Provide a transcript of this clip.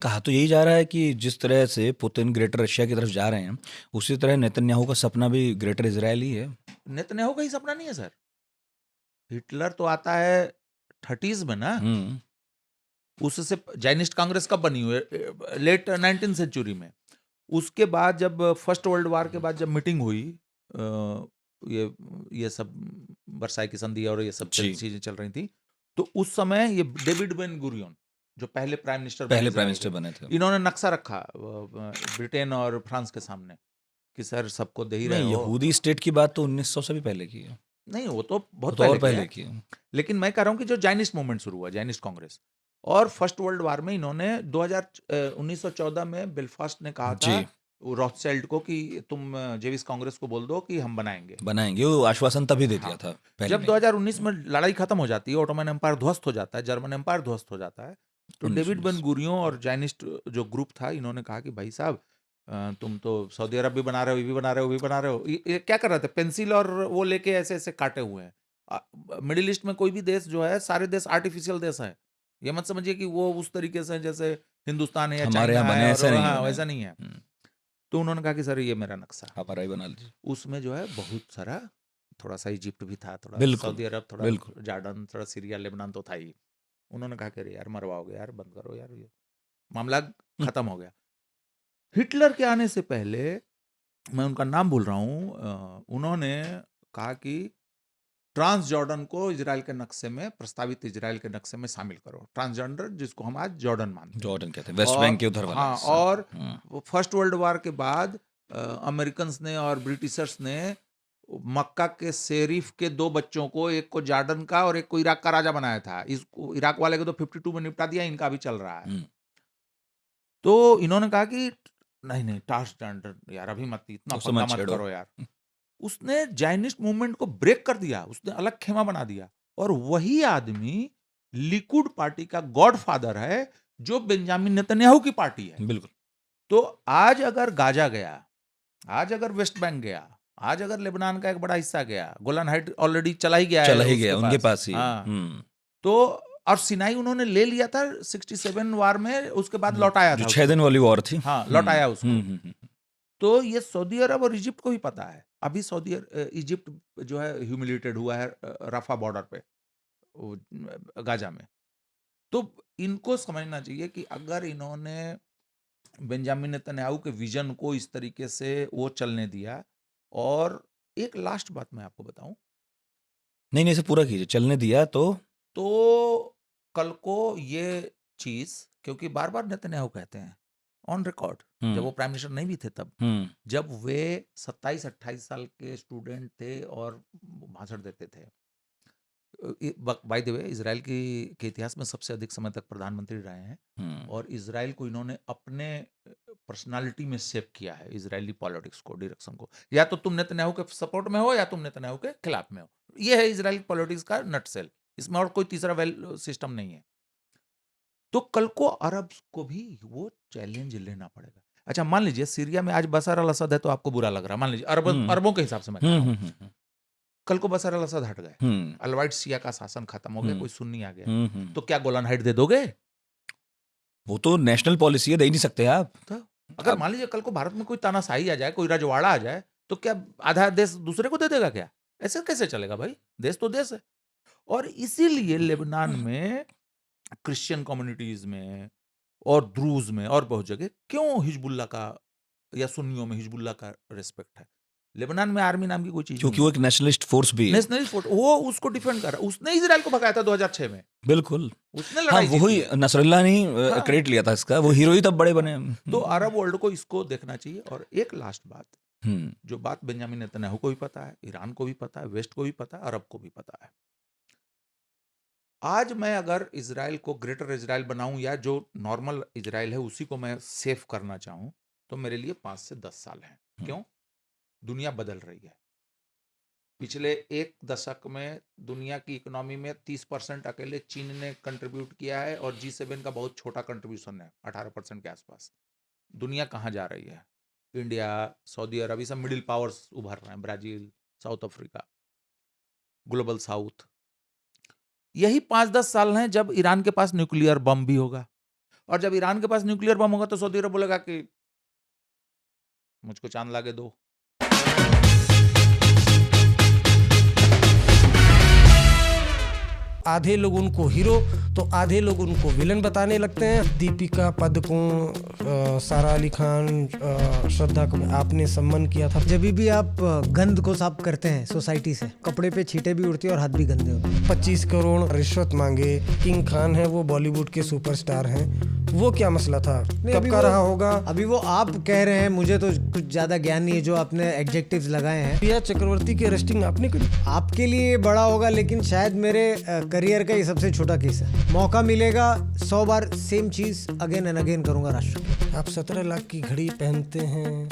कहा तो यही जा रहा है कि जिस तरह से पुतिन ग्रेटर रशिया की तरफ जा रहे हैं, उसी तरह नेतन्याहू का सपना भी ग्रेटर इजराइल ही है। नेतन्याहू का ही सपना नहीं है सर। हिटलर तो आता है 30s में ना, उससे जायनिस्ट कांग्रेस कब बनी हुई है? लेट 19th सेंचुरी में। उसके बाद जब फर्स्ट वर्ल्ड वार के बाद जब मीटिंग हुई, ये सब वर्साई की संधि और ये सब जी। चीजें चल रही थी, तो उस समय ये डेविड बेन गुरियन जो पहले प्राइम मिनिस्टर बने पहले प्राइम इजराइल मिनिस्टर के, बने थे। इन्होंने नक्शा रखा ब्रिटेन और फ्रांस के सामने कि सर सबको दे ही रहे नहीं, हो। यहूदी स्टेट की बात तो 1900 से भी पहले की है। नहीं, वो तो वो बहुत तो और पहले किया पहले है, की है। लेकिन मैं कह रहा हूँ कि जो जायनिस्ट मूवमेंट शुरू हुआ, जायनिस्ट कांग्रेस, और फर्स्ट वर्ल्ड वार में इन्होंने 1914 में बेलफास्ट ने कहा था जी, रॉथशेल्ड को कि तुम जेविस कांग्रेस को बोल दो कि हम बनाएंगे। बनाएंगे, वो आश्वासन तभी दे दिया हाँ, था पहले जब में ही। 2019 में लड़ाई खत्म हो जाती है, ऑटोमन एम्पायर ध्वस्त हो जाता है, जर्मन एम्पायर ध्वस्त हो जाता है, तो डेविड बेन 1919। गुरियों और जायनिस्ट जो ग्रुप था, इन्होंने कहा कि भाई साहब, तुम तो सऊदी अरब भी बना रहे हो, ये भी बना रहे हो, वो भी बना रहे हो, ये क्या कर रहे थे? पेंसिल और वो लेके ऐसे ऐसे काटे हुए हैं। मिडिल ईस्ट में कोई भी देश जो है, सारे देश आर्टिफिशियल देश हैं। ये मत समझिए कि वो उस तरीके से जैसे हिंदुस्तान है या हमारे चाइना यहाँ है, बने और ऐसे नहीं हाँ, होने। वैसा नहीं है। तो उन्होंने कहा कि सर ये मेरा नक्शा, हमारा ही बना लीजिए। उसमें जो है बहुत सारा, थोड़ा सा इजिप्ट भी था, थोड़ा बिल्कुल, सऊदी अरब, थोड़ा बिल्कुल। जॉर्डन, थोड़ा सीरिया, लेबनान तो था ही। उन्होंने कहा कि अरे यार मरवाओगे यार, बंद करो यार, ये मामला खत्म हो गया। हिटलर के आने से पहले, मैं उनका नाम भूल रहा हूँ, उन्होंने कहा कि ट्रांस जॉर्डन को इजराइल के नक्शे में, प्रस्तावित इजराइल के नक्शे में शामिल करो। ट्रांसजेंडर जिसको हम आज जॉर्डन मानते हैं। जॉर्डन कहते हैं, वेस्ट बैंक और के उधर वाला हाँ, हिस्सा। और फर्स्ट वर्ल्ड वार के बाद अमेरिकन्स ने और ब्रिटिशर्स ने मक्का के शेरिफ के 2 बच्चों को, एक को जॉर्डन का और एक को इराक का राजा बनाया था। इसको इराक वाले को तो 52 में निपटा दिया, इनका अभी चल रहा है। तो इन्होंने कहा कि नहीं नहीं, ट्रांसजेंडर यार अभी मत, इतना उसे पंगा मत मत छेड़ो। करो यार। उसने जायनिस्ट मूवमेंट को ब्रेक कर दिया, उसने अलग खेमा बना दिया। और वही आदमी लिकुड पार्टी का गॉडफादर है, जो बेंजामिन नेतन्याहू की पार्टी है। बिल्कुल। तो आज अगर गाजा गया, आज अगर वेस्ट बैंक गया, आज अगर लेबनान का एक बड़ा हिस्सा गया, गोलान हाइट ऑलरेडी चला ही गया चला है ही उसके गया, उनके पास। पास ही है। हाँ, तो और सिनाई उन्होंने ले लिया था 67 वार में, उसके बाद लौटाया जो था 6 उसको। दिन वाली वॉर थी। हाँ, लौटाया उसको। हुँ। तो ये सऊदी अरब और इजिप्ट को भी पता है। अभी इजिप्ट जो है ह्यूमिलेटेड हुआ है रफा बॉर्डर पे, वो गाजा में। तो इनको समझना चाहिए कि अगर इन्होंने बेंजामिन नेतन्याहू के विजन को इस तरीके से वो चलने दिया। और एक लास्ट बात मैं आपको बताऊं, नहीं, नहीं, इसे पूरा कीजिए, चलने दिया तो कल को ये चीज, क्योंकि बार बार नेतन्याहू कहते हैं ऑन रिकॉर्ड, जब वो प्राइम मिनिस्टर नहीं भी थे तब, हुँ, जब वे 27-28 साल के स्टूडेंट थे और भाषण देते थे। बाय द वे, इजराइल की के इतिहास में सबसे अधिक समय तक प्रधानमंत्री रहे हैं, हुँ। और इजराइल को इन्होंने अपने पर्सनालिटी में शेप किया है, इजरायली पॉलिटिक्स को, डायरेक्शन को। या तो तुम नेतन्याहू के सपोर्ट में हो, या तुम नेतन्याहू के खिलाफ में हो। ये है इजराइल पॉलिटिक्स का नटसेल, इसमें और कोई तीसरा वेल सिस्टम नहीं है। तो कल को अरब को भी वो चैलेंज लेना पड़ेगा। अच्छा, मान लीजिए सीरिया में आज बशर अल असद है, तो आपको बुरा लग रहा है, मान लीजिए अरबों के हिसाब से मैं कह रहा हूँ। हुँ। कल को बशर अल असद हट गए, हुँ, अलवाइट शिया का शासन खत्म हो गया, हुँ, कोई सुन्नी आ गया, हुँ, हुँ। तो क्या गोलान हाइट दे दोगे? वो तो नेशनल पॉलिसी है, दे ही नहीं सकते आप। तो अगर अब मान लीजिए कल को भारत में कोई तानाशाही आ जाए, कोई रजवाड़ा आ जाए, तो क्या आधा देश दूसरे को दे देगा क्या? ऐसे कैसे चलेगा भाई? देश तो देश है। और इसीलिए लेबनान में क्रिश्चियन कम्युनिटीज में और द्रूज में और बहुत जगह क्यों हिजबुल्ला का या सुन्नियों में हिजबुल्ला का रिस्पेक्ट है। लेबनान में आर्मी नाम की कोई चीज क्योंकि नहीं वो है। एक नेशनलिस्ट फोर्स भी है। नेशनलिस्ट फोर्स, वो उसको डिफेंड कर रहा है। उसने इजराइल को भगाया था 2006 में, बिल्कुल। उसने हाँ, लड़ाई जीती वही है। नसरुल्लाह ने हाँ, क्रेडिट लिया था इसका, वो हीरो ही तब बड़े बने। हाँ। तो अरब वर्ल्ड को इसको देखना चाहिए। और एक लास्ट बात, हुँ, जो बात बेंजामिन नेतन्याहू को भी पता है, ईरान को भी पता है, वेस्ट को भी पता है, अरब को भी पता है। आज मैं अगर इजराइल को ग्रेटर इजराइल बनाऊं, या जो नॉर्मल इजराइल है उसी को मैं सेफ करना चाहूं, तो मेरे लिए 5 से 10 साल हैं। हुँ। क्यों? दुनिया बदल रही है। पिछले एक दशक में दुनिया की इकोनॉमी में 30% अकेले चीन ने कंट्रीब्यूट किया है, और G7 का बहुत छोटा कंट्रीब्यूशन है, 18% के आसपास। दुनिया कहाँ जा रही है? इंडिया, सऊदी अरब, ये सब मिडिल पावर्स उभर रहे हैं, Brazil, south Africa, global south. यही 5-10 साल हैं जब ईरान के पास न्यूक्लियर बम भी होगा, और जब ईरान के पास न्यूक्लियर बम होगा तो सऊदी अरब बोलेगा कि मुझको चांद लाके दो। आधे लोग उनको हीरो तो आधे लोग उनको विलन बताने लगते हैं। दीपिका पादुकोण, सारा अली खान, श्रद्धा कपूर, आपने सम्मान किया था। जब भी आप गंद को साफ करते हैं सोसाइटी से, कपड़े पे छींटे भी उड़ती है और हाथ भी गंदे होते हैं। 25 करोड़ रिश्वत मांगे। किंग खान है, वो बॉलीवुड के सुपरस्टार हैं, वो क्या मसला था, कब का रहा होगा? अभी वो आप कह रहे हैं, मुझे तो कुछ ज्यादा ज्ञान नहीं है जो आपने एडजेक्टिव्स लगाए हैं। रिया चक्रवर्ती की अरेस्टिंग आपने करी? आपके लिए बड़ा होगा, लेकिन शायद मेरे करियर का ये सबसे छोटा केस है। मौका मिलेगा 100 बार सेम चीज अगेन एंड अगेन करूंगा राष्ट्र के। आप 17 लाख की घड़ी पहनते हैं,